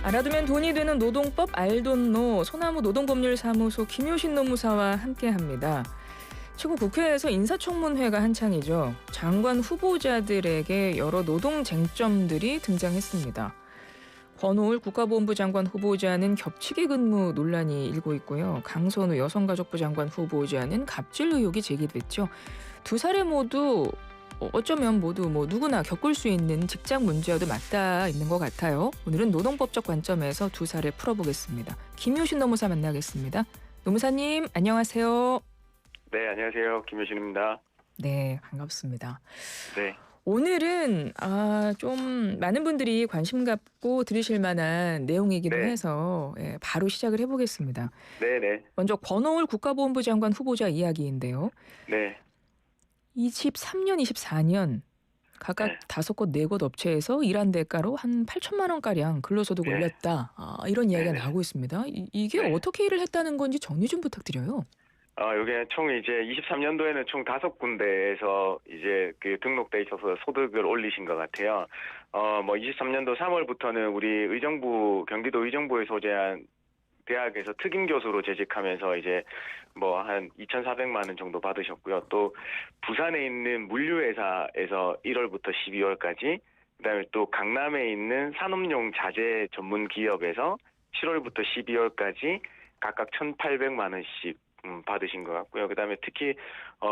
알아두면 돈이 되는 노동법 알돈노 소나무 노동법률사무소 김효신 노무사와 함께합니다. 최근 국회에서 인사청문회가 한창이죠. 장관 후보자들에게 여러 노동 쟁점들이 등장했습니다. 권오을 국가보훈부 장관 후보자는 겹치기 근무 논란이 일고 있고요. 강선우 여성가족부 장관 후보자는 갑질 의혹이 제기됐죠. 두 사례 모두 어쩌면 모두 누구나 겪을 수 있는 직장 문제와도 맞닿아 있는 것 같아요. 오늘은 노동법적 관점에서 두 사례 풀어보겠습니다. 김효신 노무사 만나겠습니다. 노무사님 안녕하세요. 네, 안녕하세요. 김효신입니다. 네, 반갑습니다. 네. 오늘은 좀 많은 분들이 관심 갖고 들으실 만한 내용이기도 네. 해서 바로 시작을 해보겠습니다. 네네. 먼저 권오을 국가보훈부 장관 후보자 이야기인데요. 네. 23년, 24년 각각 네. 5곳, 4곳 업체에서 일한 대가로 한 8천만 원가량 근로소득 네. 올렸다. 이런 이야기가 네네. 나오고 있습니다. 이게 네. 어떻게 일을 했다는 건지 정리 좀 부탁드려요. 요게 총 이제 23년도에는 총 5군데에서 이제 그 등록돼 있어서 소득을 올리신 것 같아요. 23년도 3월부터는 우리 의정부, 경기도 의정부에 소재한 대학에서 특임 교수로 재직하면서 이제 한 2,400만 원 정도 받으셨고요. 또 부산에 있는 물류회사에서 1월부터 12월까지, 그다음에 또 강남에 있는 산업용 자재 전문 기업에서 7월부터 12월까지 각각 1,800만 원씩 받으신 것 같고요. 그다음에 특히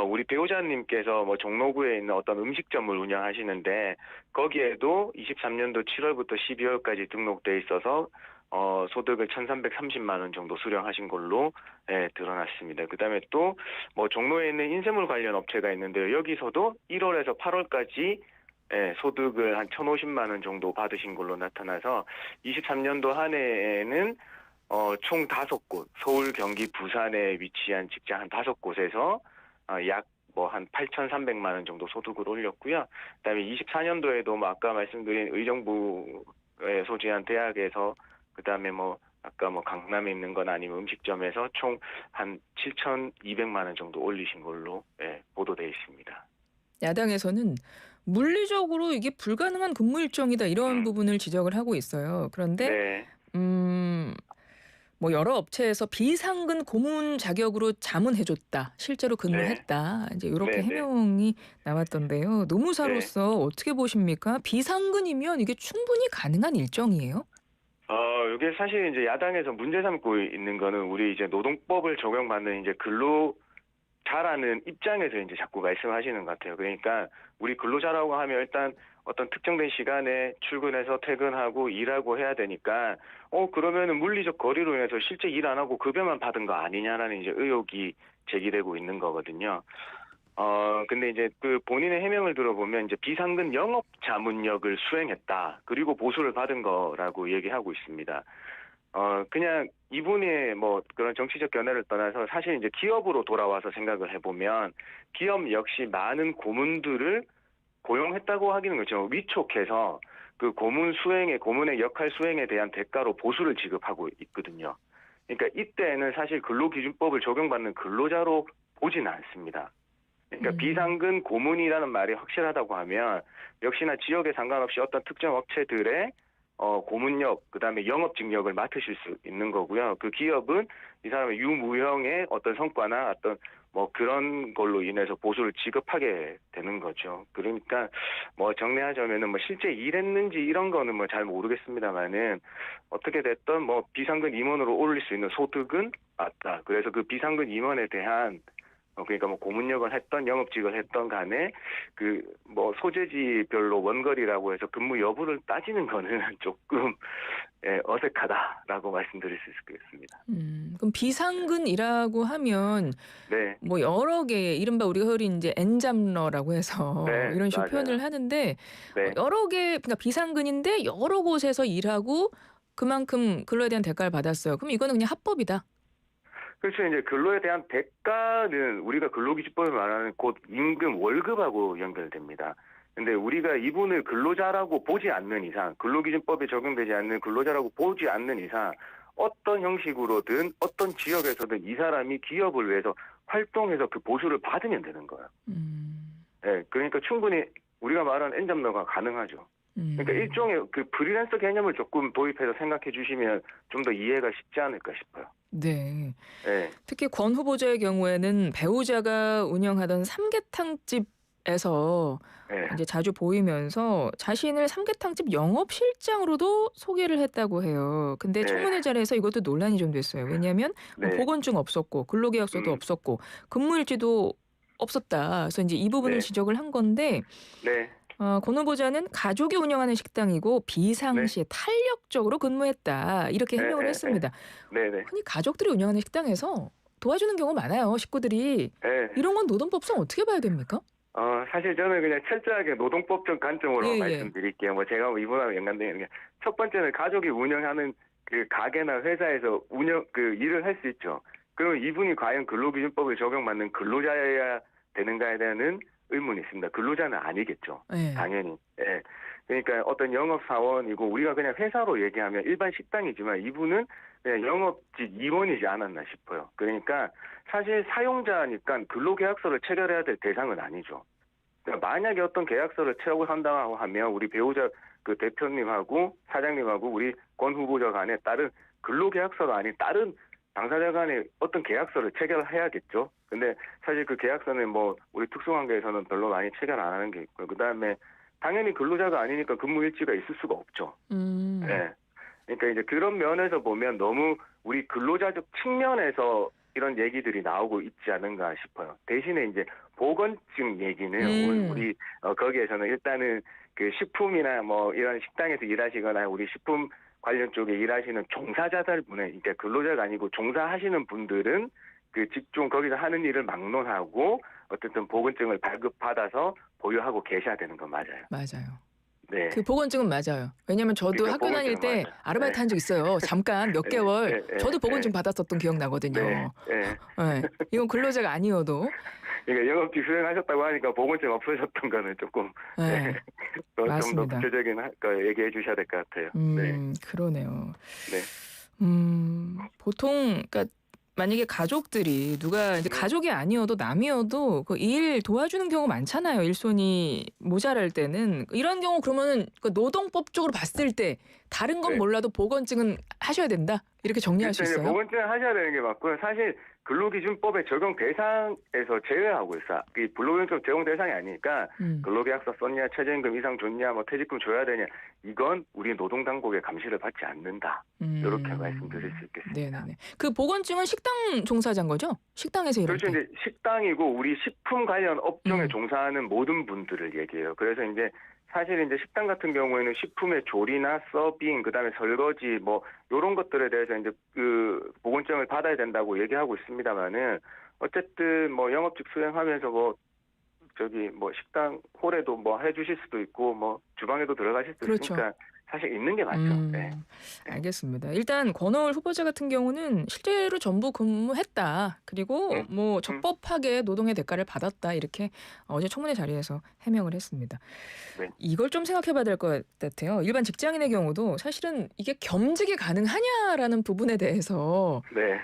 우리 배우자님께서 종로구에 있는 어떤 음식점을 운영하시는데 거기에도 23년도 7월부터 12월까지 등록돼 있어서 소득을 1,330만 원 정도 수령하신 걸로 드러났습니다. 그다음에 또 종로에 있는 인쇄물 관련 업체가 있는데요. 여기서도 1월에서 8월까지 소득을 한 1,050만 원 정도 받으신 걸로 나타나서 23년도 한 해에는 총 5곳, 서울, 경기, 부산에 위치한 직장 한 5곳에서 약 한 8,300만 원 정도 소득을 올렸고요. 그다음에 24년도에도 아까 말씀드린 의정부에 소재한 대학에서 그다음에 아까 강남에 있는 건 아니면 음식점에서 총 한 7,200만 원 정도 올리신 걸로 보도되어 있습니다. 야당에서는 물리적으로 이게 불가능한 근무 일정이다 이런 부분을 지적을 하고 있어요. 그런데 네. 여러 업체에서 비상근 고문 자격으로 자문해줬다. 실제로 근무했다. 이제 이렇게 네. 해명이 나왔던데요. 노무사로서 어떻게 보십니까? 비상근이면 이게 충분히 가능한 일정이에요? 이게 사실 이제 야당에서 문제 삼고 있는 거는 우리 이제 노동법을 적용받는 이제 근로자라는 입장에서 이제 자꾸 말씀하시는 것 같아요. 그러니까 우리 근로자라고 하면 일단 어떤 특정된 시간에 출근해서 퇴근하고 일하고 해야 되니까 그러면은 물리적 거리로 인해서 실제 일 안 하고 급여만 받은 거 아니냐라는 이제 의혹이 제기되고 있는 거거든요. 근데 이제 그 본인의 해명을 들어보면 이제 비상근 영업 자문력을 수행했다. 그리고 보수를 받은 거라고 얘기하고 있습니다. 그냥 이분의 그런 정치적 견해를 떠나서 사실 이제 기업으로 돌아와서 생각을 해보면 기업 역시 많은 고문들을 고용했다고 하기는 그렇죠. 위촉해서 그 고문의 역할 수행에 대한 대가로 보수를 지급하고 있거든요. 그러니까 이때는 사실 근로기준법을 적용받는 근로자로 보지는 않습니다. 그러니까 비상근 고문이라는 말이 확실하다고 하면 역시나 지역에 상관없이 어떤 특정 업체들의 고문력, 그다음에 영업 직력을 맡으실 수 있는 거고요. 그 기업은 이 사람의 유무형의 어떤 성과나 어떤 그런 걸로 인해서 보수를 지급하게 되는 거죠. 그러니까 정리하자면은 실제 일했는지 이런 거는 잘 모르겠습니다만은 어떻게 됐든 비상근 임원으로 올릴 수 있는 소득은 맞다. 그래서 그 비상근 임원에 대한 그러니까 고문력을 했던 영업직을 했던 간에 소재지별로 원거리라고 해서 근무 여부를 따지는 거는 조금 어색하다라고 말씀드릴 수 있겠습니다. 그럼 비상근이라고 하면 네. 여러 개의 이른바 우리가 흔히 이제 엔잡러라고 해서 네, 이런 식으로 맞아요. 표현을 하는데 네. 여러 개 그러니까 비상근인데 여러 곳에서 일하고 그만큼 근로에 대한 대가를 받았어요. 그럼 이거는 그냥 합법이다. 그렇죠. 이제 근로에 대한 대가는 우리가 근로기준법에 말하는 곧 임금, 월급하고 연결됩니다. 근데 우리가 이분을 근로자라고 보지 않는 이상, 근로기준법에 적용되지 않는 근로자라고 보지 않는 이상, 어떤 형식으로든 어떤 지역에서든 이 사람이 기업을 위해서 활동해서 그 보수를 받으면 되는 거예요. 네, 그러니까 충분히 우리가 말하는 엔잡러가 가능하죠. 그러니까 일종의 그 프리랜서 개념을 조금 도입해서 생각해 주시면 좀 더 이해가 쉽지 않을까 싶어요. 네. 네. 특히 권 후보자의 경우에는 배우자가 운영하던 삼계탕집에서 네. 이제 자주 보이면서 자신을 삼계탕집 영업실장으로도 소개를 했다고 해요. 근데 네. 청문회 자리에서 이것도 논란이 좀 됐어요. 왜냐하면 뭐 네. 보건증 없었고 근로계약서도 없었고 근무일지도 없었다. 그래서 이제 이 부분을 네. 지적을 한 건데 네. 권 후보자는 가족이 운영하는 식당이고 비상시에 탄력적으로 근무했다. 이렇게 네. 해명을 네. 했습니다. 네. 네. 흔히 가족들이 운영하는 식당에서 도와주는 경우 많아요. 식구들이. 네. 이런 건 노동법상 어떻게 봐야 됩니까? 사실 저는 그냥 철저하게 노동법적 관점으로 예, 예. 말씀드릴게요. 뭐 제가 이분하고 연관되는 게 첫 번째는 가족이 운영하는 그 가게나 회사에서 일을 할 수 있죠. 그럼 이분이 과연 근로기준법을 적용받는 근로자여야 되는가에 대한 의문이 있습니다. 근로자는 아니겠죠. 예. 당연히. 예. 그러니까 어떤 영업사원이고 우리가 그냥 회사로 얘기하면 일반 식당이지만 이분은 그냥 영업직 임원이지 않았나 싶어요. 그러니까 사실 사용자니까 근로계약서를 체결해야 될 대상은 아니죠. 그러니까 만약에 어떤 계약서를 체결한다고 하면 우리 배우자 그 대표님하고 사장님하고 우리 권 후보자 간에 다른 근로계약서가 아닌 다른 당사자 간에 어떤 계약서를 체결해야겠죠. 근데 사실 그 계약서는 뭐 우리 특수관계에서는 별로 많이 체결 안 하는 게 있고요. 그다음에 당연히 근로자가 아니니까 근무 일지가 있을 수가 없죠. 네. 그러니까 이제 그런 면에서 보면 너무 우리 근로자적 측면에서 이런 얘기들이 나오고 있지 않은가 싶어요. 대신에 이제 보건증 얘기는 우리 거기에서는 일단은 그 식품이나 뭐 이런 식당에서 일하시거나 우리 식품 관련 쪽에 일하시는 종사자들 분의 이제 근로자가 아니고 종사하시는 분들은 그 직종 거기서 하는 일을 막론하고 어쨌든 보건증을 발급받아서 보유하고 계셔야 되는 건 맞아요. 맞아요. 네. 그 보건증은 맞아요. 왜냐면 저도 그러니까 학교 다닐 때 맞아요. 아르바이트 한 적 있어요. 잠깐 몇 개월. 저도 보건증 받았었던 기억 나거든요. 네. 네. 이건 근로자가 아니어도. 그러니까 영업직 수행하셨다고 하니까 보건증 없으셨던 거는 조금 네. 좀 더 맞습니다. 구체적인 거 얘기해 주셔야 될 것 같아요. 네. 그러네요. 네. 보통 그러니까 만약에 가족들이 누가 이제 가족이 아니어도 남이어도 그 일 도와주는 경우 많잖아요. 일손이 모자랄 때는 이런 경우 그러면은 그 노동법적으로 봤을 때 다른 건 네. 몰라도 보건증은 하셔야 된다 이렇게 정리할 수 이제 있어요. 보건증 하셔야 되는 게 맞고요. 사실 근로기준법의 적용 대상에서 제외하고 있어. 이 근로기준법 적용 대상이 아니니까 근로계약서 썼냐, 최저임금 이상 줬냐, 뭐 퇴직금 줘야 되냐 이건 우리 노동당국의 감시를 받지 않는다. 이렇게 말씀드릴 수 있겠습니다. 네네네. 그 보건증은 식당 종사자인 거죠? 식당에서 일할 그렇죠. 때. 이제 식당이고 우리 식품 관련 업종에 종사하는 모든 분들을 얘기해요. 그래서 이제 사실 이제 식당 같은 경우에는 식품의 조리나 서빙, 그다음에 설거지 뭐 이런 것들에 대해서 이제 그 보건증을 받아야 된다고 얘기하고 있습니다만은 어쨌든 뭐 영업직 수행하면서 뭐 식당 홀에도 뭐 해주실 수도 있고 뭐 주방에도 들어가실 수도 그렇죠. 있으니까 사실 있는 게 맞죠. 네. 알겠습니다. 일단 권오을 후보자 같은 경우는 실제로 전부 근무했다. 그리고 뭐 적법하게 노동의 대가를 받았다. 이렇게 어제 청문회 자리에서 해명을 했습니다. 네. 이걸 좀 생각해봐야 될 것 같아요. 일반 직장인의 경우도 사실은 이게 겸직이 가능하냐라는 부분에 대해서 네.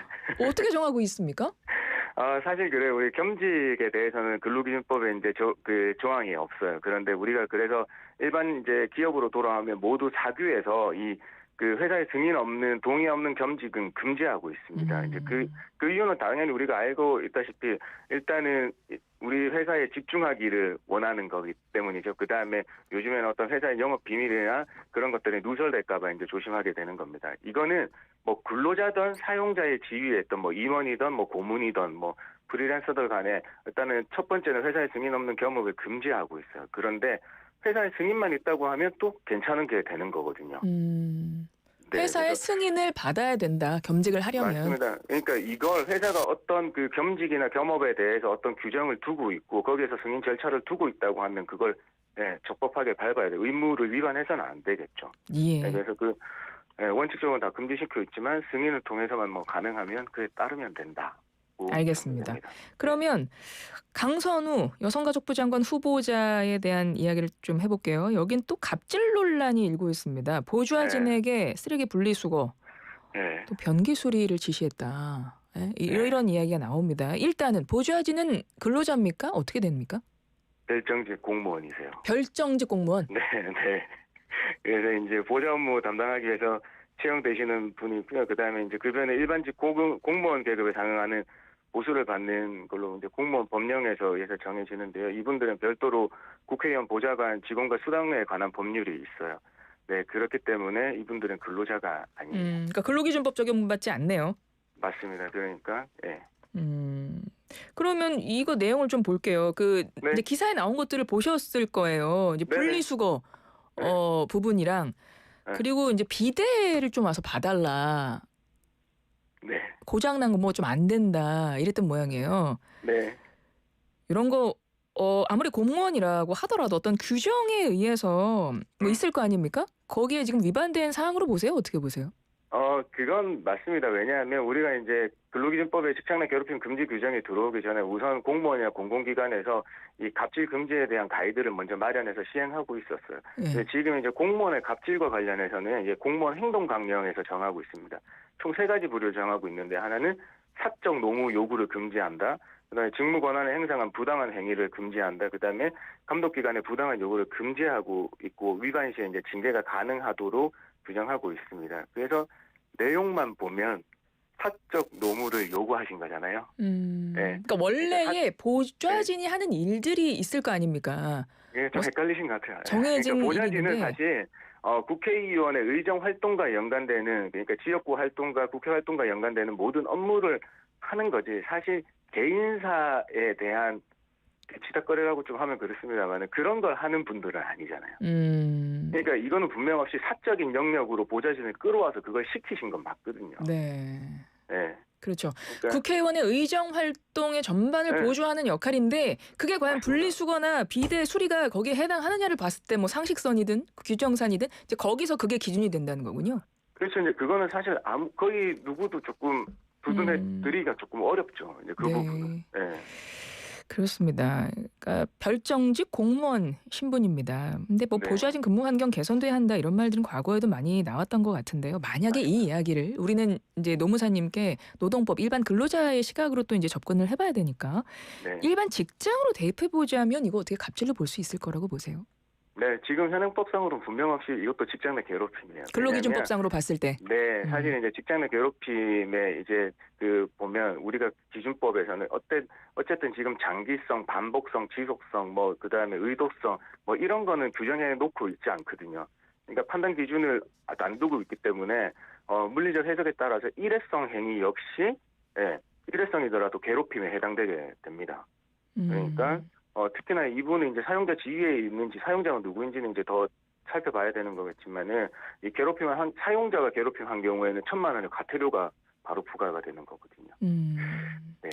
어떻게 정하고 있습니까? 사실 그래요. 우리 겸직에 대해서는 근로기준법에 이제 그 조항이 없어요. 그런데 우리가 그래서 일반 이제 기업으로 돌아가면 모두 사규에서 그 회사에 승인 없는 동의 없는 겸직은 금지하고 있습니다. 이제 그 이유는 당연히 우리가 알고 있다시피 일단은 우리 회사에 집중하기를 원하는 거기 때문이죠. 그 다음에 요즘에는 어떤 회사의 영업 비밀이나 그런 것들이 누설될까봐 이제 조심하게 되는 겁니다. 이거는 뭐 근로자든 사용자의 지위에 있던 뭐 임원이든 뭐 고문이든 뭐 프리랜서들 간에 일단은 첫 번째는 회사에 승인 없는 겸업을 금지하고 있어요. 그런데 회사에 승인만 있다고 하면 또 괜찮은 게 되는 거거든요. 네, 회사의 승인을 받아야 된다. 겸직을 하려면. 맞습니다. 그러니까 이걸 회사가 어떤 그 겸직이나 겸업에 대해서 어떤 규정을 두고 있고 거기에서 승인 절차를 두고 있다고 하면 그걸 적법하게 밟아야 돼요. 의무를 위반해서는 안 되겠죠. 예. 그래서 원칙적으로 다 금지시켜 있지만 승인을 통해서만 뭐 가능하면 그에 따르면 된다. 알겠습니다. 그러면 강선우 여성가족부 장관 후보자에 대한 이야기를 좀 해볼게요. 여긴 또 갑질 논란이 일고 있습니다. 보좌진에게 쓰레기 분리수거, 또 변기 수리를 지시했다. 이런 이야기가 나옵니다. 일단은 보좌진은 근로자입니까? 어떻게 됩니까? 별정직 공무원이세요. 별정직 공무원? 네. 그래서 이제 보좌 업무 담당하기 위해서 채용되시는 분이고요. 그다음에 이제 그 변에 일반직 공무원 계급에 상응하는 보수를 받는 걸로 이제 공무원 법령에서 의해서 정해지는데요. 이분들은 별도로 국회의원 보좌관 직원과 수당에 관한 법률이 있어요. 네, 그렇기 때문에 이분들은 근로자가 아니에요. 그러니까 근로기준법 적용받지 않네요. 맞습니다. 그러니까 예. 음. 그러면 이거 내용을 좀 볼게요. 그 네. 이제 기사에 나온 것들을 보셨을 거예요. 이제 네네. 분리수거 네. 부분이랑 네. 그리고 이제 비대를 좀 와서 봐달라. 네. 고장난 거 뭐 좀 안 된다 이랬던 모양이에요. 네. 이런 거 아무리 공무원이라고 하더라도 어떤 규정에 의해서 뭐 있을 거 아닙니까? 거기에 지금 위반된 사항으로 보세요. 어떻게 보세요? 그건 맞습니다. 왜냐하면 우리가 이제 근로기준법에 직장 내 괴롭힘 금지 규정이 들어오기 전에 우선 공무원이나 공공기관에서 이 갑질 금지에 대한 가이드를 먼저 마련해서 시행하고 있었어요. 예. 근데 지금 이제 공무원의 갑질과 관련해서는 이제 공무원 행동 강령에서 정하고 있습니다. 총 3가지 부류를 정하고 있는데 하나는 사적 노무 요구를 금지한다. 그다음에 직무 권한을 행사한 부당한 행위를 금지한다. 그다음에 감독기관의 부당한 요구를 금지하고 있고 위반 시에 이제 징계가 가능하도록 규정하고 있습니다. 그래서 내용만 보면 사적 노무를 요구하신 거잖아요. 네. 그러니까 원래의 보좌진이 하는 일들이 있을 거 아닙니까? 이게 좀 헷갈리신 것 같아요. 정해진 그러니까 보좌진은 일인데. 사실 국회의원의 의정 활동과 연관되는 그러니까 지역구 활동과 국회 활동과 연관되는 모든 업무를 하는 거지. 사실 개인사에 대한 치닥거리라고 좀 하면 그렇습니다만 그런 걸 하는 분들은 아니잖아요. 그러니까 이거는 분명 없이 사적인 영역으로 보좌진을 끌어와서 그걸 시키신 건 맞거든요. 네. 네. 그렇죠. 그러니까 국회의원의 의정 활동의 전반을 네. 보조하는 역할인데 그게 과연 맞습니다. 분리수거나 비대 수리가 거기에 해당하느냐를 봤을 때 뭐 상식선이든 규정산이든 이제 거기서 그게 기준이 된다는 거군요. 그렇죠. 이제 그거는 사실 거의 누구도 조금 두둔해 드리기가 조금 어렵죠. 이제 그 네. 부분은. 네. 그렇습니다. 그러니까 별정직 공무원 신분입니다. 근데 뭐 네. 보좌진 근무 환경 개선돼야 한다 이런 말들은 과거에도 많이 나왔던 것 같은데요. 만약에 이 이야기를 우리는 이제 노무사님께 노동법 일반 근로자의 시각으로 또 이제 접근을 해봐야 되니까 네. 일반 직장으로 대입해 보자면 이거 어떻게 갑질로 볼 수 있을 거라고 보세요? 네, 지금 현행법상으로는 분명 없이 이것도 직장 내 괴롭힘이에요. 근로기준법상으로 봤을 때. 네, 사실 이제 직장 내 괴롭힘에 이제 그 보면 우리가 기준법에서는 어쨌든 지금 장기성, 반복성, 지속성, 뭐 그다음에 의도성 뭐 이런 거는 규정해 놓고 있지 않거든요. 그러니까 판단 기준을 안 두고 있기 때문에 물리적 해석에 따라서 일회성 행위 역시 일회성이더라도 괴롭힘에 해당되게 됩니다. 그러니까 특히나 이분은 이제 사용자 지위에 있는지 사용자가 누구인지는 이제 더 살펴봐야 되는 거겠지만은 이 괴롭힘을 사용자가 괴롭힘한 경우에는 1,000만 원의 과태료가 바로 부과가 되는 거거든요. 네.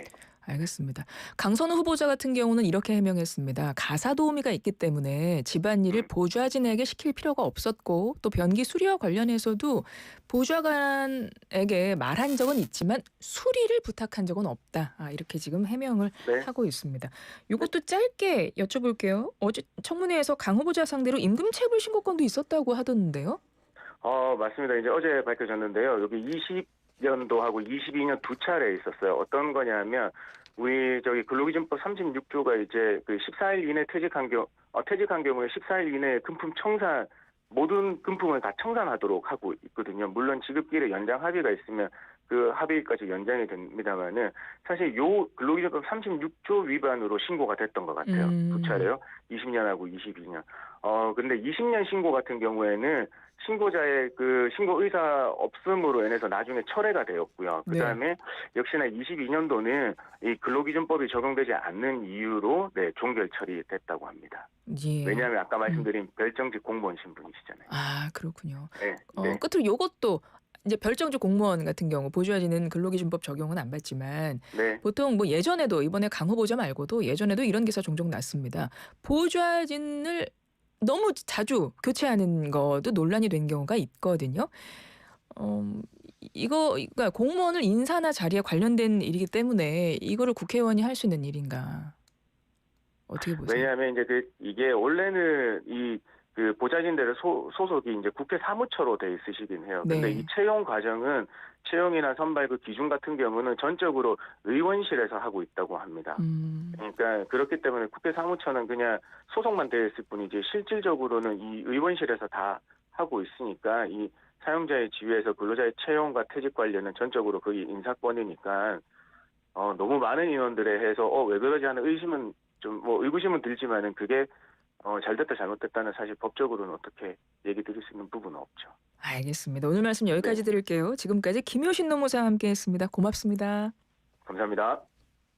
알겠습니다. 강선우 후보자 같은 경우는 이렇게 해명했습니다. 가사도우미가 있기 때문에 집안일을 보좌진에게 시킬 필요가 없었고 또 변기 수리와 관련해서도 보좌관에게 말한 적은 있지만 수리를 부탁한 적은 없다. 이렇게 지금 해명을 네. 하고 있습니다. 이것도 짧게 여쭤볼게요. 어제 청문회에서 강 후보자 상대로 임금체불 신고건도 있었다고 하던데요. 맞습니다. 이제 어제 밝혀졌는데요. 여기 20년도하고 22년 2차례 있었어요. 어떤 거냐면 우리 근로기준법 36조가 이제 그 14일 이내 퇴직한 경우에 14일 이내에 금품 청산 모든 금품을 다 청산하도록 하고 있거든요. 물론 지급기일에 연장 합의가 있으면 그 합의까지 연장이 됩니다만은 사실 요 근로기준법 36조 위반으로 신고가 됐던 것 같아요. 2차례요. 20년하고 22년. 근데 20년 신고 같은 경우에는 신고자의 그 신고 의사 없음으로 인해서 나중에 철회가 되었고요. 그다음에 역시나 22년도는 이 근로기준법이 적용되지 않는 이유로 종결 처리됐다고 합니다. 예. 왜냐하면 아까 말씀드린 별정직 공무원 신분이시잖아요. 그렇군요. 네. 끝으로 요것도 이제 별정직 공무원 같은 경우 보좌진은 근로기준법 적용은 안 받지만 보통 뭐 예전에도 이번에 강 후보자 말고도 예전에도 이런 기사 종종 났습니다. 보좌진을 너무 자주 교체하는 것도 논란이 된 경우가 있거든요. 그러니까 공무원을 인사나 자리에 관련된 일이기 때문에 이거를 국회의원이 할 수 있는 일인가? 어떻게 보세요? 왜냐하면 이제 이게 원래는 이 그 보좌진들의 소속이 이제 국회 사무처로 돼 있으시긴 해요. 근데 네. 이 채용 과정은 채용이나 선발 그 기준 같은 경우는 전적으로 의원실에서 하고 있다고 합니다. 그러니까 그렇기 때문에 국회 사무처는 그냥 소속만 되어 있을 뿐이지 실질적으로는 이 의원실에서 다 하고 있으니까 이 사용자의 지위에서 근로자의 채용과 퇴직 관련은 전적으로 거의 인사권이니까 너무 많은 인원들에 해서 왜 그러지 하는 의심은 좀 뭐 의구심은 들지만은 그게 잘됐다 잘못됐다는 사실 법적으로는 어떻게 얘기 드릴 수 있는 부분은 없죠. 알겠습니다. 오늘 말씀 여기까지 네, 드릴게요. 지금까지 김효신 노무사와 함께했습니다. 고맙습니다. 감사합니다.